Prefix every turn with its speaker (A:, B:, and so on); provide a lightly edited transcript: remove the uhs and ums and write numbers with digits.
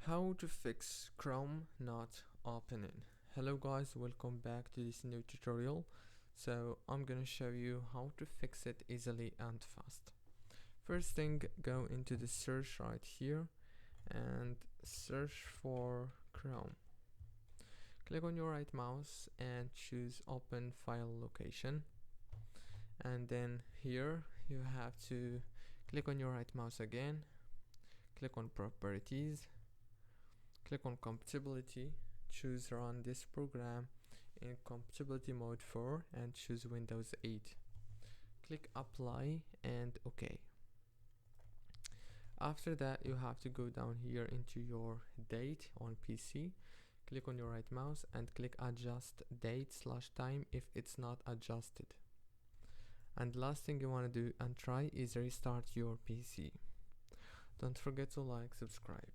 A: How to fix Chrome not opening. Hello guys, welcome back to this new tutorial. So I'm gonna show you how to fix it easily and fast. First thing, go into the search right here and search for Chrome. Click on your right mouse and choose open file location, and then here you have to click on your right mouse again, click on properties, click on compatibility, choose run this program in compatibility mode 4 and choose Windows 8. Click apply and OK. After that you have to go down here into your date on PC, click on your right mouse and click adjust date/time if it's not adjusted. And last thing you want to do and try is restart your PC. Don't forget to like, subscribe.